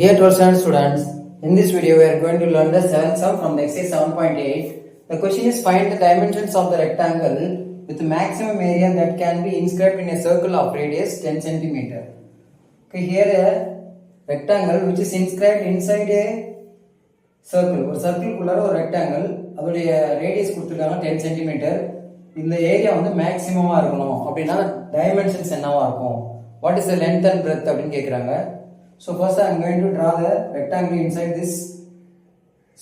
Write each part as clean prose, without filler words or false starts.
Dear 12th standard students, in this video we are going to learn the 7th sum from the exercise 7.8. The question is find the dimensions of the rectangle with the maximum area that can be inscribed in a circle of radius 10 cm. Okay, here a rectangle which is inscribed inside a circle. ஒரு சர்க்கிள்குள்ளார ஒரு rectangle அதோடைய radius கொடுத்துருக்காங்க 10 cm. இந்த area வந்து மேக்ஸிமமா இருக்கணும் அப்படின்னா dimensions என்னவா இருக்கும்? What is the length and breadth அப்படின்னு கேட்குறாங்க. So first I am going to draw the rectangle inside this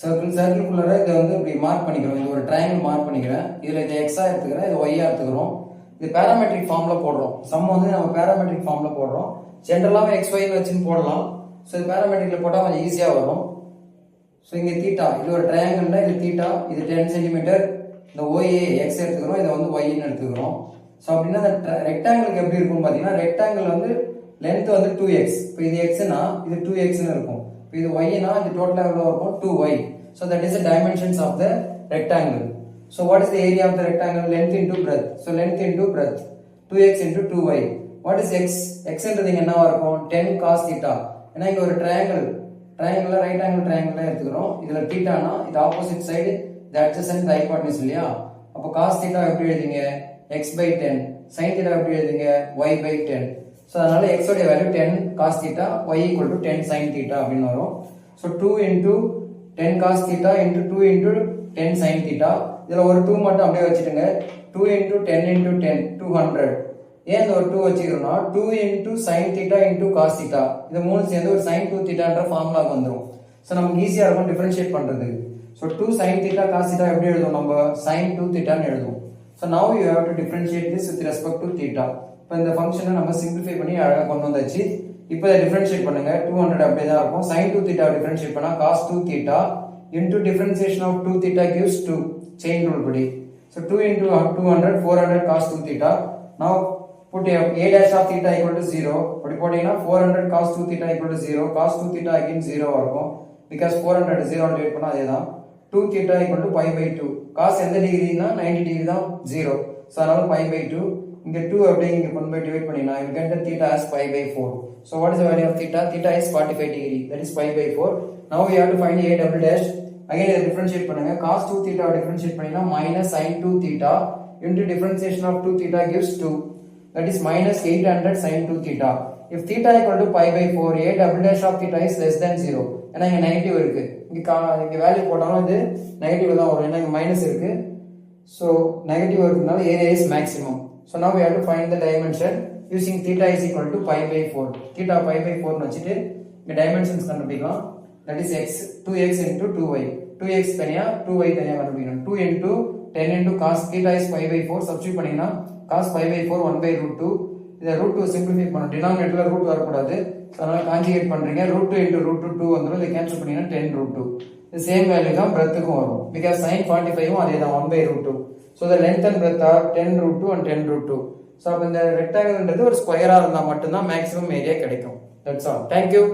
circle. Circle-குள்ளார இதை வந்து இப்படி மார்க் பண்ணிக்கிறோம். இது ஒரு ட்ரையாங்கிள் மார்க் பண்ணிக்கிறேன். இதில் இது எக்ஸா எடுத்துக்கிறேன், இது ஒய்யா எடுத்துக்கிறோம். இது பேராமெட்ரிக் ஃபார்மில் போடுறோம். சம் வந்து நம்ம பேராமெட்ரிக் ஃபார்மில் போடுறோம். ஜென்ரலாகவே எக்ஸ் ஒய்னு வச்சுன்னு போடலாம். ஸோ இது பேராமெட்ரிக்கில் போட்டால் கொஞ்சம் ஈஸியாக வரும். ஸோ இங்கே தீட்டா, இது ஒரு ட்ரையாங்கிள்னா இது தீட்டா, இது 10 cm. இந்த ஒய்ஏ எக்ஸ் எடுத்துக்கிறோம், இதை வந்து ஒய்ன்னு எடுத்துக்கிறோம். ஸோ அப்படின்னா இந்த ரெக்டாங்கிளுக்கு எப்படி இருக்கும்னு பார்த்தீங்கன்னா ரெக்டாங்கிள் வந்து லென்த் வந்து 2x. இப்போ இது xனா இது 2x னு இருக்கும். இப்போ இது yனா இது டோட்டலா எவ்வளவு இருக்கும்? 2y. So that is the dimensions of the rectangle. So what is the area of the rectangle? Length into breadth. So length into breadth 2x into 2y. What is x? x ன்றது என்னவா இருக்கும்? 10 cos theta. ஏன்னா இங்க ஒரு triangle right angle triangle எடுத்துக்கிறோம். இதுல தீட்டானா இது opposite side, இது adjacent the hypotenuse இல்லையா? அப்ப cos theta எப்படி எழுதுங்க? x by 10. sin theta எப்படி எழுதுங்க? y by 10. So அதனால x உடைய value 10 cos theta, y equal to 10 sin theta அப்படின்னு வரும். So 2 into 10 cos theta into 2 into 10 sin theta. இதுல ஒரு 2 மட்டும் அப்படியே வச்சிடுங்க. 2 into 10 into 10 200. ஏன் இந்த ஒரு 2 வச்சிக்கிறோம்னா 2 into sin theta into cos theta. இது மூணு சேர்ந்து ஒரு sin 2 thetaன்ற ஃபார்முலாக்கு வந்துரும். So நமக்கு ஈஸியா இருக்கும் டிஃபரன்ஷியேட் பண்றது. So 2 sin theta cos theta எப்படி எழுதுவோம்? நம்ம sin 2 theta ன்னு எழுதுவோம். So now you have to differentiate this with respect to theta. இப்போ இந்த ஃபங்க்ஷனை நம்ம சிம்பிளிஃபை பண்ணி அழகா கொண்டு வந்தாச்சு. இப்போ இதை டிஃபரன்ஷியேட் பண்ணுங்க. 200 அப்படியே தான் இருக்கும். sin 2 theta டிஃபரன்ஷியேட் பண்ணா cos 2 theta into differentiation of 2 theta gives 2 chain rule படி. So 2 into 200 400 cos 2 theta. Now put a dash of theta equal to 0. அப்படி போட்டீங்கன்னா 400 cos 2 theta equal to 0. cos 2 theta again 0 இருக்கும். because 400 0 divide பண்ணா அதேதான். 2 theta equal to pi by 2. cos எந்த டிகிரினா 90 degree தான் 0. so அதனால pi by 2. இங்க 2 அப்படியே இங்க கொண்டு போய் டிவைட் பண்ணினா you get the theta as pi by 4. So what is the value of theta? Theta is 45 degree. That is pi by 4. Now we have to find a double dash. Again இதை differentiate பண்ணுங்க. cos 2 theta differentiate பண்ணினா minus sin 2 theta into differentiation of 2 theta gives 2. That is minus 800 sin 2 theta. If theta equal to pi by 4, a double dash of theta is less than 0. ஏன்னா இங்க negative இருக்கு. இங்க value போட்டாலும் இது negative தான் வரும். ஏன்னா இங்க மைனஸ் இருக்கு. So negative இருக்குனால area is maximum. So now we have to find the dimension using theta is equal to pi by 4. Theta pi by 4 னு வச்சிட்டு இந்த dimensions கண்டுபிடிக்கலாம். That is x 2x into 2y. 2x தனியா 2y தனியா கண்டுபிடிக்கணும். 2 into 10 into cos theta is pi by 4 substitute பண்ணீங்கன்னா cos pi by 4 1 by root 2. இத root 2 simplify பண்ணனும். டினாமினேட்டர்ல root வர கூடாது. அதனால கான்ஜுகேட் பண்றீங்க. root 2 into root 2 வந்துரும். இத கேன்சல் பண்ணீங்கன்னா 10 root 2. The same value தான் breadthக்கும் வரும். Because sin 45 ம் அதே தான் 1 by root 2. So the length and breadth are 10 root 2 and 10 root 2. So அப்ப இந்த ரெக்டாங்கிள்ன்றது ஒரு ஸ்கொயரா இருந்தா மட்டும் தான் மேக்ஸிமம் ஏரியா கிடைக்கும். That's all. Thank you.